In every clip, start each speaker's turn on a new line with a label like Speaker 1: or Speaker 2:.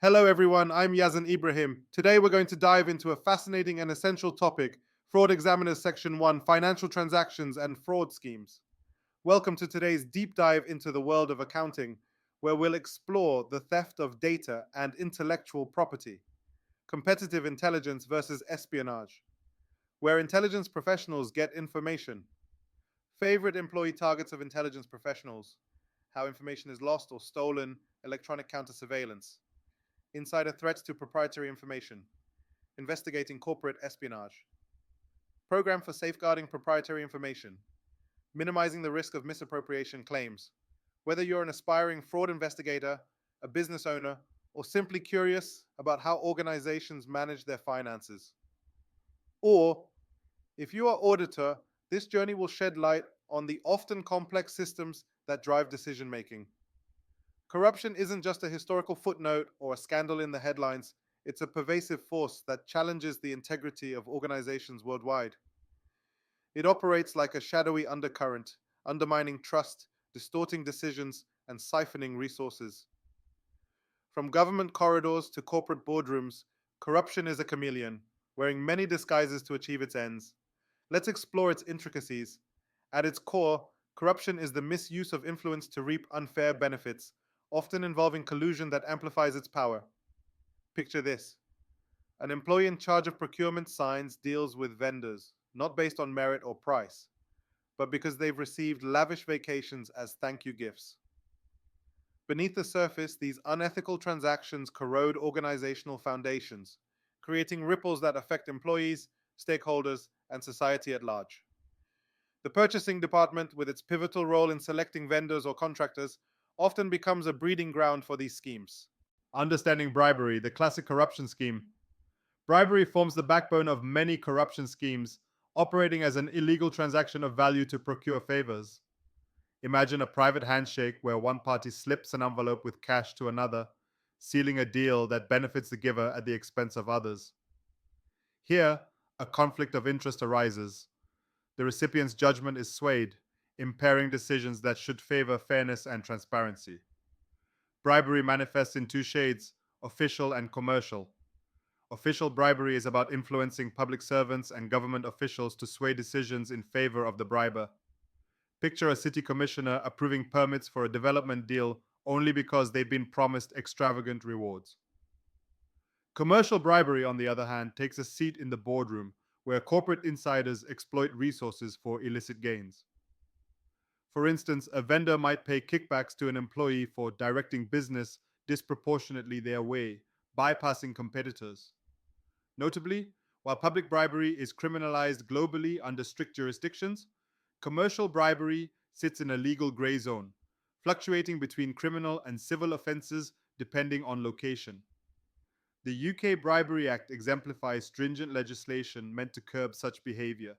Speaker 1: Hello everyone, I'm Yazan Ibrahim. Today we're going to dive into a fascinating and essential topic, Fraud Examiners Section 1, Financial Transactions and Fraud Schemes. Welcome to today's deep dive into the world of accounting, where we'll explore the theft of data and intellectual property, competitive intelligence versus espionage, where intelligence professionals get information, favorite employee targets of intelligence professionals, how information is lost or stolen, electronic counter surveillance, insider threats to proprietary information, investigating corporate espionage, program for safeguarding proprietary information, minimizing the risk of misappropriation claims. Whether you're an aspiring fraud investigator, a business owner, or simply curious about how organizations manage their finances. Or, if you are auditor, this journey will shed light on the often complex systems that drive decision making. Corruption isn't just a historical footnote or a scandal in the headlines, it's a pervasive force that challenges the integrity of organizations worldwide. It operates like a shadowy undercurrent, undermining trust, distorting decisions, and siphoning resources. From government corridors to corporate boardrooms, corruption is a chameleon, wearing many disguises to achieve its ends. Let's explore its intricacies. At its core, corruption is the misuse of influence to reap unfair benefits, often involving collusion that amplifies its power. Picture this. An employee in charge of procurement signs deals with vendors, not based on merit or price, but because they've received lavish vacations as thank you gifts. Beneath the surface, these unethical transactions corrode organizational foundations, creating ripples that affect employees, stakeholders, and society at large. The purchasing department, with its pivotal role in selecting vendors or contractors, often becomes a breeding ground for these schemes. Understanding bribery, the classic corruption scheme. Bribery forms the backbone of many corruption schemes, operating as an illegal transaction of value to procure favors. Imagine a private handshake where one party slips an envelope with cash to another, sealing a deal that benefits the giver at the expense of others. Here, a conflict of interest arises. The recipient's judgment is swayed, impairing decisions that should favor fairness and transparency. Bribery manifests in two shades: official and commercial. Official bribery is about influencing public servants and government officials to sway decisions in favor of the briber. Picture a city commissioner approving permits for a development deal only because they've been promised extravagant rewards. Commercial bribery, on the other hand, takes a seat in the boardroom, where corporate insiders exploit resources for illicit gains. For instance, a vendor might pay kickbacks to an employee for directing business disproportionately their way, bypassing competitors. Notably, while public bribery is criminalized globally under strict jurisdictions, commercial bribery sits in a legal gray zone, fluctuating between criminal and civil offenses depending on location. The UK Bribery Act exemplifies stringent legislation meant to curb such behavior,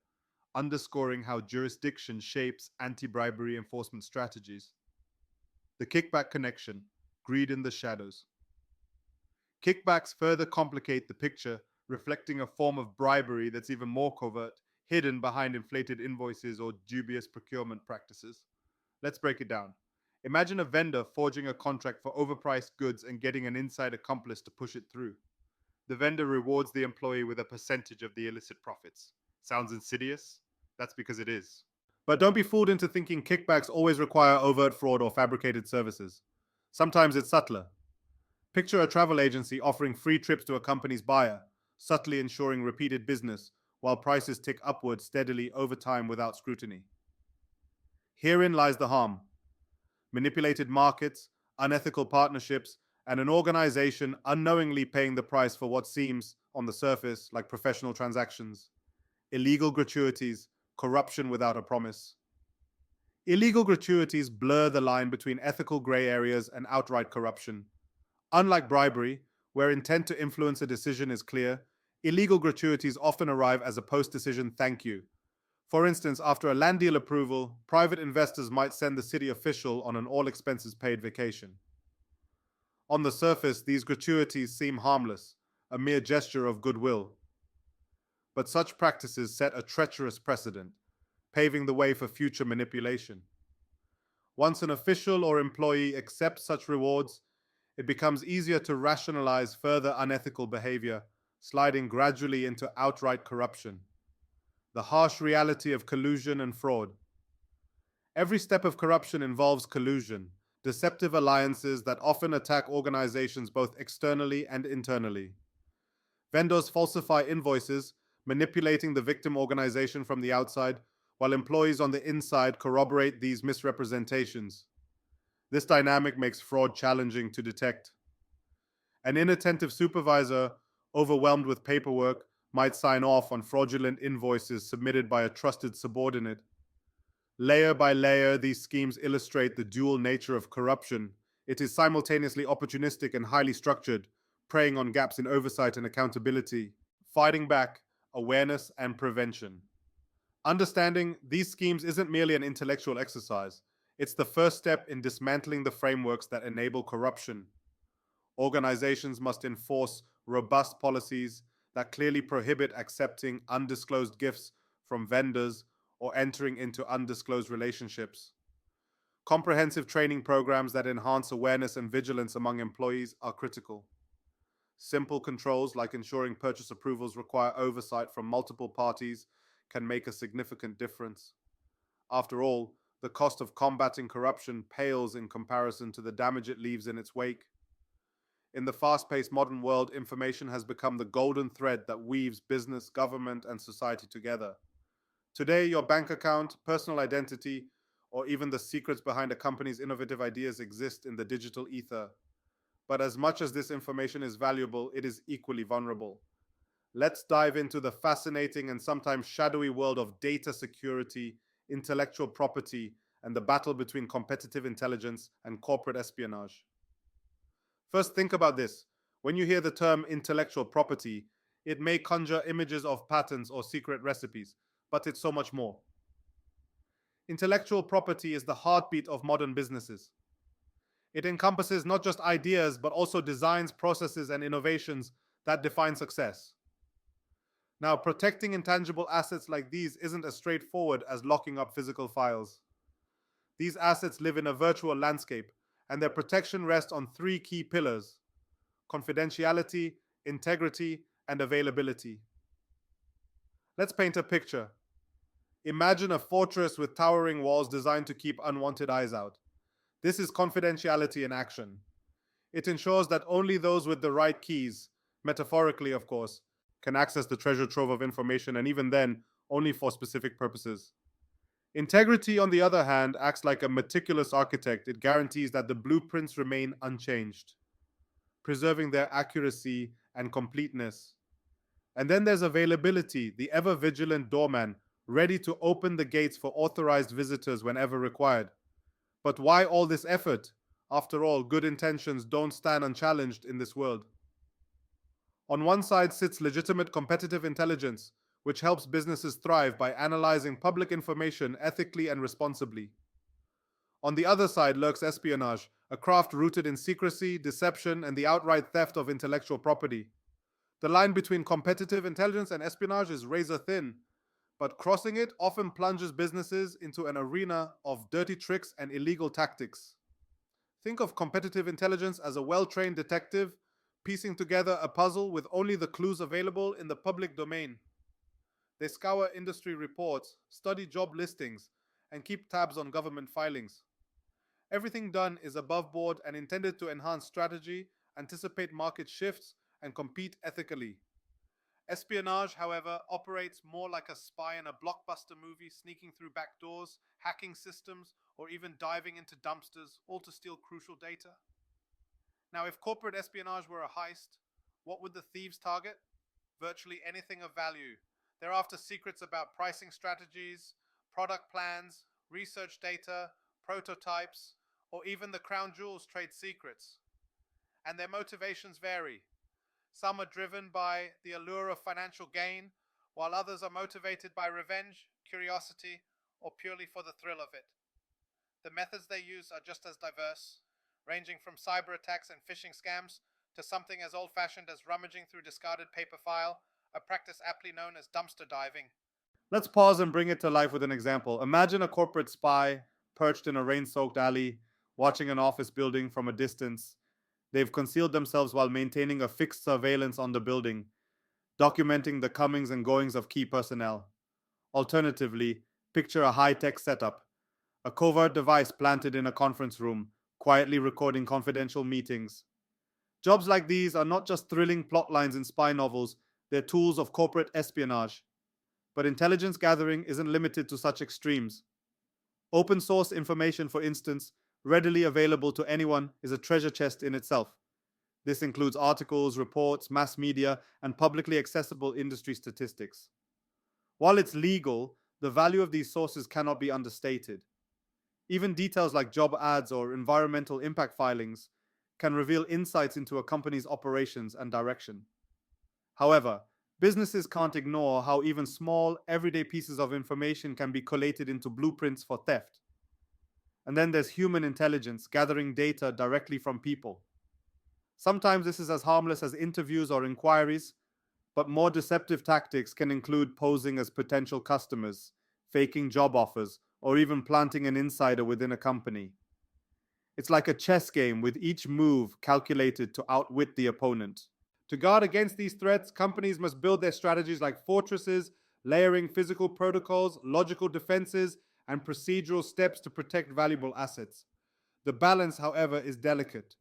Speaker 1: underscoring how jurisdiction shapes anti-bribery enforcement strategies. The kickback connection, greed in the shadows. Kickbacks further complicate the picture, reflecting a form of bribery that's even more covert, hidden behind inflated invoices or dubious procurement practices. Let's break it down. Imagine a vendor forging a contract for overpriced goods and getting an inside accomplice to push it through. The vendor rewards the employee with a percentage of the illicit profits. Sounds insidious? That's because it is. But don't be fooled into thinking kickbacks always require overt fraud or fabricated services. Sometimes it's subtler. Picture a travel agency offering free trips to a company's buyer, subtly ensuring repeated business, while prices tick upward steadily over time without scrutiny. Herein lies the harm: manipulated markets, unethical partnerships, and an organization unknowingly paying the price for what seems, on the surface, like professional transactions. Illegal gratuities, corruption without a promise. Illegal gratuities blur the line between ethical gray areas and outright corruption. Unlike bribery, where intent to influence a decision is clear, illegal gratuities often arrive as a post-decision thank you. For instance, after a land deal approval, private investors might send the city official on an all-expenses-paid vacation. On the surface, these gratuities seem harmless, a mere gesture of goodwill. But such practices set a treacherous precedent, paving the way for future manipulation. Once an official or employee accepts such rewards, it becomes easier to rationalize further unethical behavior, sliding gradually into outright corruption. The harsh reality of collusion and fraud. Every step of corruption involves collusion, deceptive alliances that often attack organizations both externally and internally. Vendors falsify invoices, manipulating the victim organization from the outside, while employees on the inside corroborate these misrepresentations. This dynamic makes fraud challenging to detect. An inattentive supervisor, overwhelmed with paperwork, might sign off on fraudulent invoices submitted by a trusted subordinate. Layer by layer, these schemes illustrate the dual nature of corruption. It is simultaneously opportunistic and highly structured, preying on gaps in oversight and accountability. Fighting back, awareness, and prevention. Understanding these schemes isn't merely an intellectual exercise, it's the first step in dismantling the frameworks that enable corruption. Organizations must enforce robust policies that clearly prohibit accepting undisclosed gifts from vendors or entering into undisclosed relationships. Comprehensive training programs that enhance awareness and vigilance among employees are critical. Simple controls like ensuring purchase approvals require oversight from multiple parties can make a significant difference. After all, the cost of combating corruption pales in comparison to the damage it leaves in its wake. In the fast-paced modern world, information has become the golden thread that weaves business, government, and society together. Today, your bank account, personal identity, or even the secrets behind a company's innovative ideas exist in the digital ether. But as much as this information is valuable, it is equally vulnerable. Let's dive into the fascinating and sometimes shadowy world of data security, intellectual property, and the battle between competitive intelligence and corporate espionage. First, think about this. When you hear the term intellectual property, it may conjure images of patents or secret recipes, but it's so much more. Intellectual property is the heartbeat of modern businesses. It encompasses not just ideas, but also designs, processes, and innovations that define success. Now, protecting intangible assets like these isn't as straightforward as locking up physical files. These assets live in a virtual landscape, and their protection rests on three key pillars: confidentiality, integrity, and availability. Let's paint a picture. Imagine a fortress with towering walls designed to keep unwanted eyes out. This is confidentiality in action. It ensures that only those with the right keys, metaphorically of course, can access the treasure trove of information, and even then, only for specific purposes. Integrity, on the other hand, acts like a meticulous architect. It guarantees that the blueprints remain unchanged, preserving their accuracy and completeness. And then there's availability, the ever-vigilant doorman, ready to open the gates for authorized visitors whenever required. But why all this effort? After all, good intentions don't stand unchallenged in this world. On one side sits legitimate competitive intelligence, which helps businesses thrive by analyzing public information ethically and responsibly. On the other side lurks espionage, a craft rooted in secrecy, deception, and the outright theft of intellectual property. The line between competitive intelligence and espionage is razor thin, but crossing it often plunges businesses into an arena of dirty tricks and illegal tactics. Think of competitive intelligence as a well-trained detective piecing together a puzzle with only the clues available in the public domain. They scour industry reports, study job listings, and keep tabs on government filings. Everything done is above board and intended to enhance strategy, anticipate market shifts, and compete ethically. Espionage, however, operates more like a spy in a blockbuster movie, sneaking through back doors, hacking systems, or even diving into dumpsters, all to steal crucial data. Now, if corporate espionage were a heist, what would the thieves target? Virtually anything of value. They're after secrets about pricing strategies, product plans, research data, prototypes, or even the crown jewels trade secrets. And their motivations vary. Some are driven by the allure of financial gain, while others are motivated by revenge, curiosity, or purely for the thrill of it. The methods they use are just as diverse, ranging from cyber attacks and phishing scams to something as old-fashioned as rummaging through discarded paper file, a practice aptly known as dumpster diving. Let's pause and bring it to life with an example. Imagine a corporate spy perched in a rain-soaked alley, watching an office building from a distance. They've concealed themselves while maintaining a fixed surveillance on the building, documenting the comings and goings of key personnel. Alternatively, picture a high-tech setup, a covert device planted in a conference room, quietly recording confidential meetings. Jobs like these are not just thrilling plot lines in spy novels, they're tools of corporate espionage. But intelligence gathering isn't limited to such extremes. Open source information, for instance, readily available to anyone, is a treasure chest in itself. This includes articles, reports, mass media, and publicly accessible industry statistics. While it's legal, the value of these sources cannot be understated. Even details like job ads or environmental impact filings can reveal insights into a company's operations and direction. However, businesses can't ignore how even small, everyday pieces of information can be collated into blueprints for theft. And then there's human intelligence, gathering data directly from people. Sometimes this is as harmless as interviews or inquiries, but more deceptive tactics can include posing as potential customers, faking job offers, or even planting an insider within a company. It's like a chess game with each move calculated to outwit the opponent. To guard against these threats, companies must build their strategies like fortresses, layering physical protocols, logical defenses, and procedural steps to protect valuable assets. The balance, however, is delicate.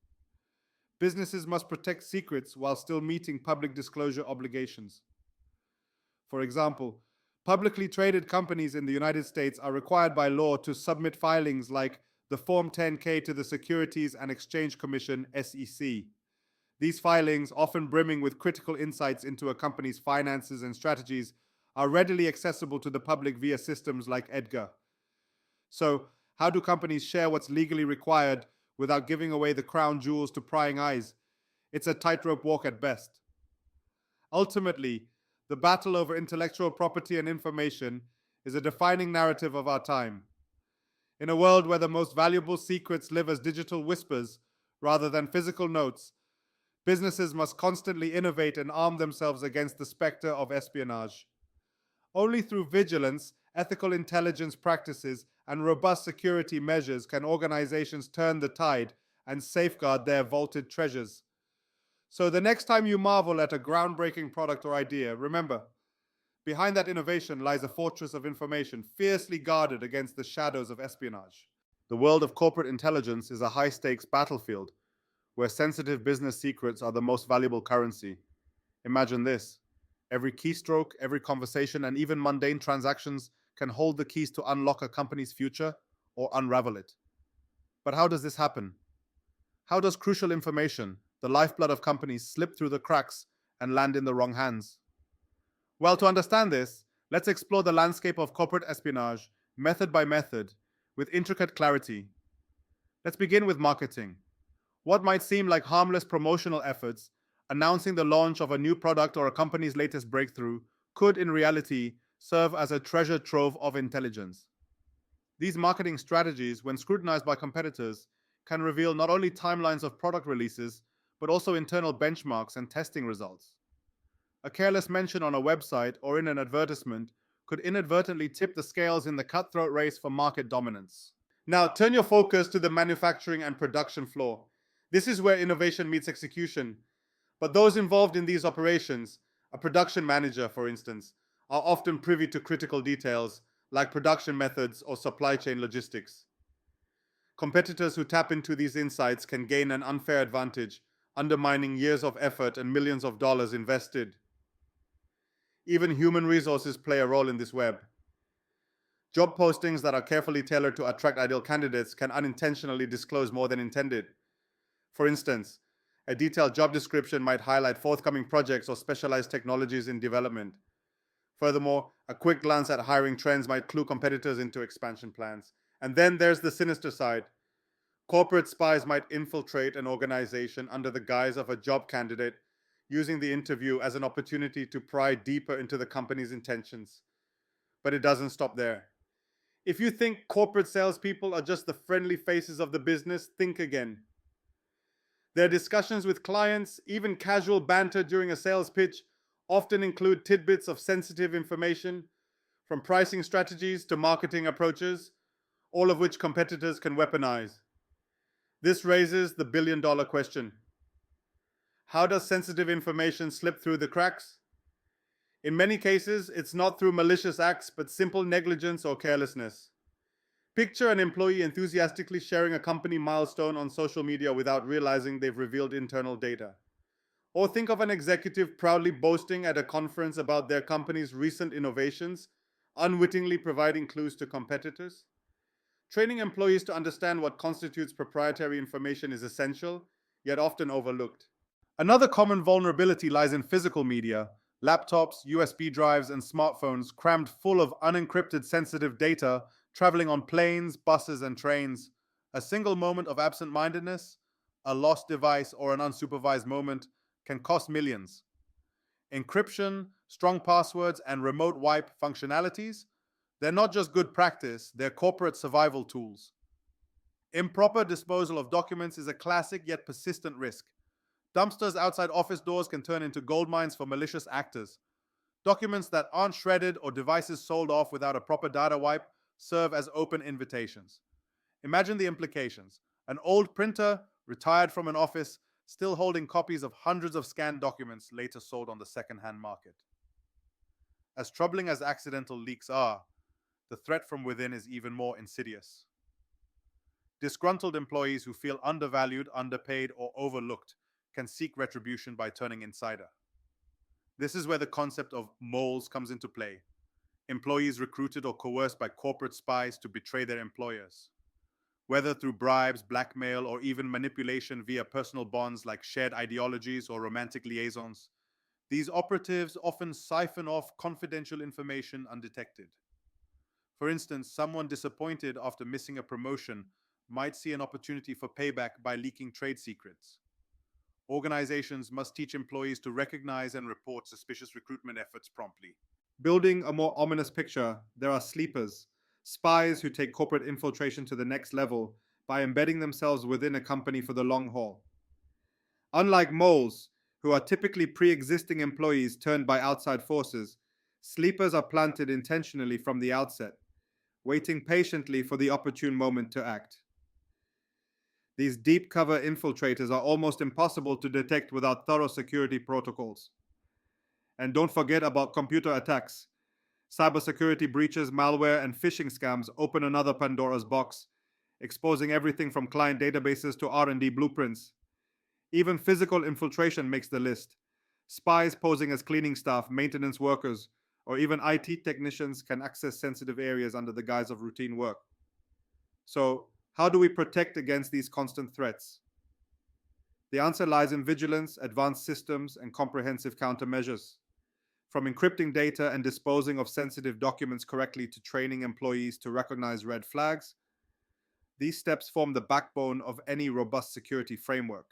Speaker 1: Businesses must protect secrets while still meeting public disclosure obligations. For example, publicly traded companies in the United States are required by law to submit filings like the Form 10-K to the Securities and Exchange Commission, SEC. These filings, often brimming with critical insights into a company's finances and strategies, are readily accessible to the public via systems like EDGAR. So, how do companies share what's legally required without giving away the crown jewels to prying eyes? It's a tightrope walk at best. Ultimately, the battle over intellectual property and information is a defining narrative of our time. In a world where the most valuable secrets live as digital whispers rather than physical notes, businesses must constantly innovate and arm themselves against the specter of espionage. Only through vigilance, ethical intelligence practices, and robust security measures can organizations turn the tide and safeguard their vaulted treasures. So the next time you marvel at a groundbreaking product or idea, remember, behind that innovation lies a fortress of information fiercely guarded against the shadows of espionage. The world of corporate intelligence is a high-stakes battlefield where sensitive business secrets are the most valuable currency. Imagine this. Every keystroke, every conversation, and even mundane transactions can hold the keys to unlock a company's future or unravel it. But how does this happen? How does crucial information, the lifeblood of companies, slip through the cracks and land in the wrong hands? Well, to understand this, let's explore the landscape of corporate espionage, method by method, with intricate clarity. Let's begin with marketing. What might seem like harmless promotional efforts, announcing the launch of a new product or a company's latest breakthrough, could in reality serve as a treasure trove of intelligence. These marketing strategies, when scrutinized by competitors, can reveal not only timelines of product releases, but also internal benchmarks and testing results. A careless mention on a website or in an advertisement could inadvertently tip the scales in the cutthroat race for market dominance. Now, turn your focus to the manufacturing and production floor. This is where innovation meets execution. But those involved in these operations, a production manager, for instance, are often privy to critical details like production methods or supply chain logistics. Competitors who tap into these insights can gain an unfair advantage, undermining years of effort and millions of dollars invested. Even human resources play a role in this web. Job postings that are carefully tailored to attract ideal candidates can unintentionally disclose more than intended. For instance, a detailed job description might highlight forthcoming projects or specialized technologies in development. Furthermore, a quick glance at hiring trends might clue competitors into expansion plans. And then there's the sinister side. Corporate spies might infiltrate an organization under the guise of a job candidate, using the interview as an opportunity to pry deeper into the company's intentions. But it doesn't stop there. If you think corporate salespeople are just the friendly faces of the business, think again. Their discussions with clients, even casual banter during a sales pitch, often include tidbits of sensitive information, from pricing strategies to marketing approaches, all of which competitors can weaponize. This raises the billion-dollar question. How does sensitive information slip through the cracks? In many cases, it's not through malicious acts, but simple negligence or carelessness. Picture an employee enthusiastically sharing a company milestone on social media without realizing they've revealed internal data. Or think of an executive proudly boasting at a conference about their company's recent innovations, unwittingly providing clues to competitors. Training employees to understand what constitutes proprietary information is essential, yet often overlooked. Another common vulnerability lies in physical media. Laptops, USB drives, and smartphones crammed full of unencrypted sensitive data traveling on planes, buses, and trains. A single moment of absent-mindedness, a lost device, or an unsupervised moment can cost millions. Encryption, strong passwords, and remote wipe functionalities, they're not just good practice, they're corporate survival tools. Improper disposal of documents is a classic yet persistent risk. Dumpsters outside office doors can turn into gold mines for malicious actors. Documents that aren't shredded or devices sold off without a proper data wipe serve as open invitations. Imagine the implications. An old printer, retired from an office, still holding copies of hundreds of scanned documents later sold on the second-hand market. As troubling as accidental leaks are, the threat from within is even more insidious. Disgruntled employees who feel undervalued, underpaid, or overlooked can seek retribution by turning insider. This is where the concept of moles comes into play. Employees recruited or coerced by corporate spies to betray their employers. Whether through bribes, blackmail, or even manipulation via personal bonds like shared ideologies or romantic liaisons, these operatives often siphon off confidential information undetected. For instance, someone disappointed after missing a promotion might see an opportunity for payback by leaking trade secrets. Organizations must teach employees to recognize and report suspicious recruitment efforts promptly. Building a more ominous picture, there are sleepers, spies who take corporate infiltration to the next level by embedding themselves within a company for the long haul. Unlike moles, who are typically pre-existing employees turned by outside forces, sleepers are planted intentionally from the outset, waiting patiently for the opportune moment to act. These deep cover infiltrators are almost impossible to detect without thorough security protocols. And don't forget about computer attacks. Cybersecurity breaches, malware, and phishing scams open another Pandora's box, exposing everything from client databases to R&D blueprints. Even physical infiltration makes the list. Spies posing as cleaning staff, maintenance workers, or even IT technicians can access sensitive areas under the guise of routine work. So, how do we protect against these constant threats? The answer lies in vigilance, advanced systems, and comprehensive countermeasures. From encrypting data and disposing of sensitive documents correctly to training employees to recognize red flags, these steps form the backbone of any robust security framework.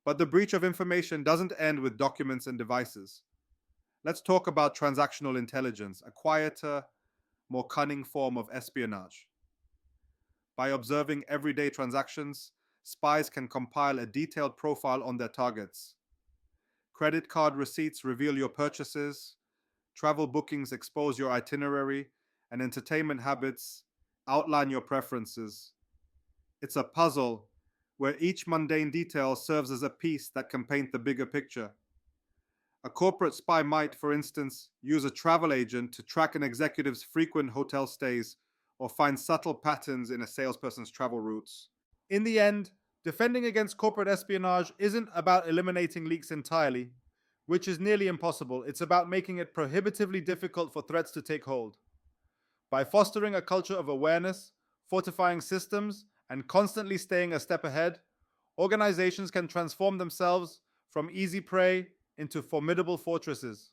Speaker 1: But the breach of information doesn't end with documents and devices. Let's talk about transactional intelligence, a quieter, more cunning form of espionage. By observing everyday transactions, spies can compile a detailed profile on their targets. Credit card receipts reveal your purchases, travel bookings expose your itinerary, and entertainment habits outline your preferences. It's a puzzle where each mundane detail serves as a piece that can paint the bigger picture. A corporate spy might, for instance, use a travel agent to track an executive's frequent hotel stays or find subtle patterns in a salesperson's travel routes. In the end, defending against corporate espionage isn't about eliminating leaks entirely, which is nearly impossible. It's about making it prohibitively difficult for threats to take hold. By fostering a culture of awareness, fortifying systems, and constantly staying a step ahead, organizations can transform themselves from easy prey into formidable fortresses.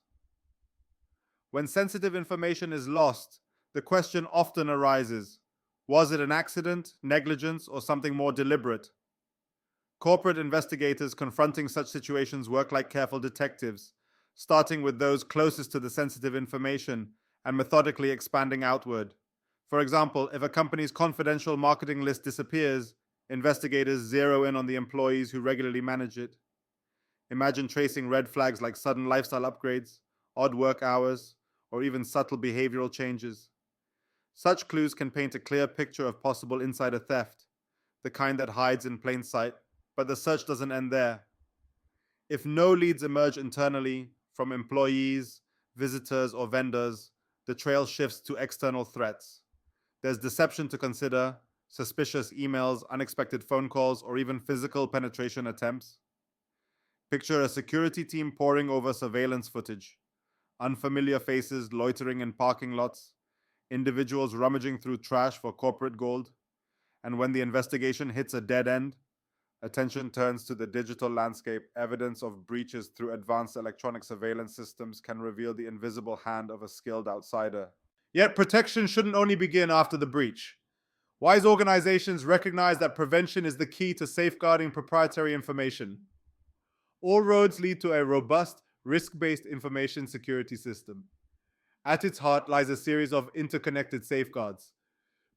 Speaker 1: When sensitive information is lost, the question often arises: was it an accident, negligence, or something more deliberate? Corporate investigators confronting such situations work like careful detectives, starting with those closest to the sensitive information and methodically expanding outward. For example, if a company's confidential marketing list disappears, investigators zero in on the employees who regularly manage it. Imagine tracing red flags like sudden lifestyle upgrades, odd work hours, or even subtle behavioral changes. Such clues can paint a clear picture of possible insider theft, the kind that hides in plain sight, but the search doesn't end there. If no leads emerge internally from employees, visitors, or vendors, the trail shifts to external threats. There's deception to consider, suspicious emails, unexpected phone calls, or even physical penetration attempts. Picture a security team poring over surveillance footage, unfamiliar faces loitering in parking lots, individuals rummaging through trash for corporate gold, and when the investigation hits a dead end, attention turns to the digital landscape. Evidence of breaches through advanced electronic surveillance systems can reveal the invisible hand of a skilled outsider. Yet protection shouldn't only begin after the breach. Wise organizations recognize that prevention is the key to safeguarding proprietary information. All roads lead to a robust, risk-based information security system. At its heart lies a series of interconnected safeguards.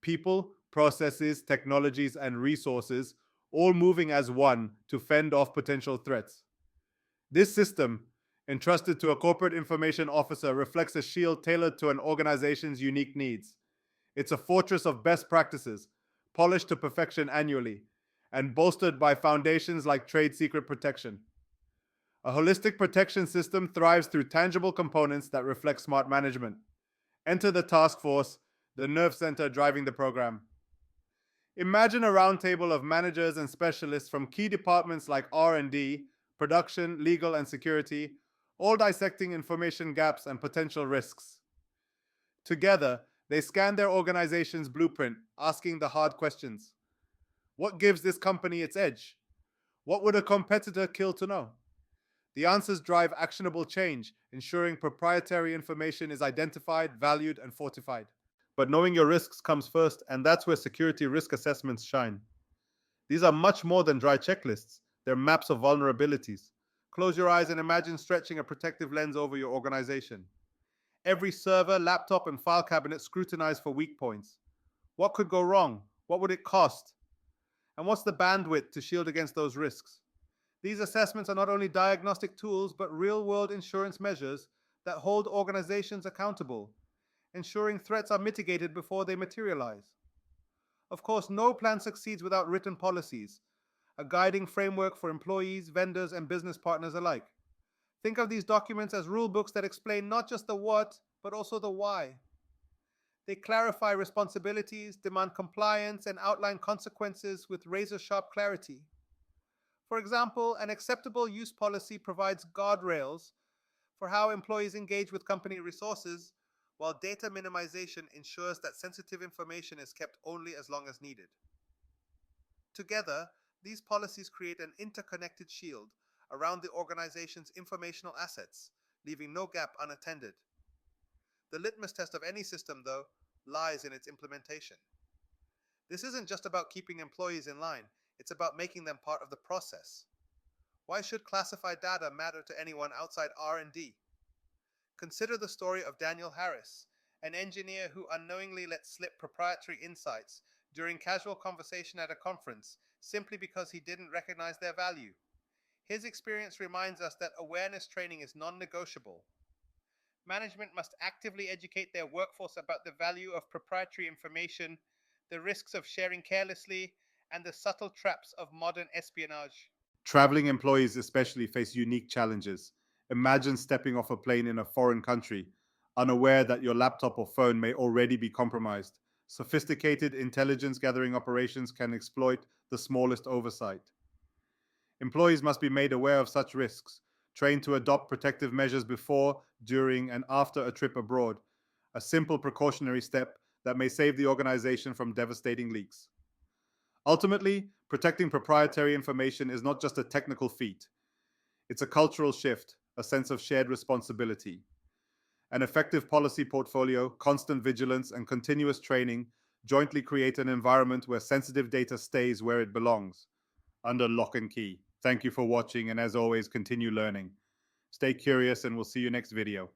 Speaker 1: People, processes, technologies, and resources all moving as one to fend off potential threats. This system, entrusted to a corporate information officer, reflects a shield tailored to an organization's unique needs. It's a fortress of best practices, polished to perfection annually, and bolstered by foundations like trade secret protection. A holistic protection system thrives through tangible components that reflect smart management. Enter the task force, the nerve center driving the program. Imagine a roundtable of managers and specialists from key departments like R&D, production, legal, and security, all dissecting information gaps and potential risks. Together, they scan their organization's blueprint, asking the hard questions. What gives this company its edge? What would a competitor kill to know? The answers drive actionable change, ensuring proprietary information is identified, valued, and fortified. But knowing your risks comes first, and that's where security risk assessments shine. These are much more than dry checklists. They're maps of vulnerabilities. Close your eyes and imagine stretching a protective lens over your organization. Every server, laptop, and file cabinet scrutinized for weak points. What could go wrong? What would it cost? And what's the bandwidth to shield against those risks? These assessments are not only diagnostic tools, but real-world insurance measures that hold organizations accountable, ensuring threats are mitigated before they materialize. Of course, no plan succeeds without written policies, a guiding framework for employees, vendors, and business partners alike. Think of these documents as rule books that explain not just the what, but also the why. They clarify responsibilities, demand compliance, and outline consequences with razor-sharp clarity. For example, an acceptable use policy provides guardrails for how employees engage with company resources, while data minimization ensures that sensitive information is kept only as long as needed. Together, these policies create an interconnected shield around the organization's informational assets, leaving no gap unattended. The litmus test of any system, though, lies in its implementation. This isn't just about keeping employees in line, it's about making them part of the process. Why should classified data matter to anyone outside R&D? Consider the story of Daniel Harris, an engineer who unknowingly let slip proprietary insights during casual conversation at a conference simply because he didn't recognize their value. His experience reminds us that awareness training is non-negotiable. Management must actively educate their workforce about the value of proprietary information, the risks of sharing carelessly, and the subtle traps of modern espionage. Traveling employees especially face unique challenges. Imagine stepping off a plane in a foreign country, unaware that your laptop or phone may already be compromised. Sophisticated intelligence gathering operations can exploit the smallest oversight. Employees must be made aware of such risks, trained to adopt protective measures before, during, and after a trip abroad, a simple precautionary step that may save the organization from devastating leaks. Ultimately, protecting proprietary information is not just a technical feat. It's a cultural shift, a sense of shared responsibility. An effective policy portfolio, constant vigilance, and continuous training jointly create an environment where sensitive data stays where it belongs, under lock and key. Thank you for watching, and as always, continue learning. Stay curious, and we'll see you next video.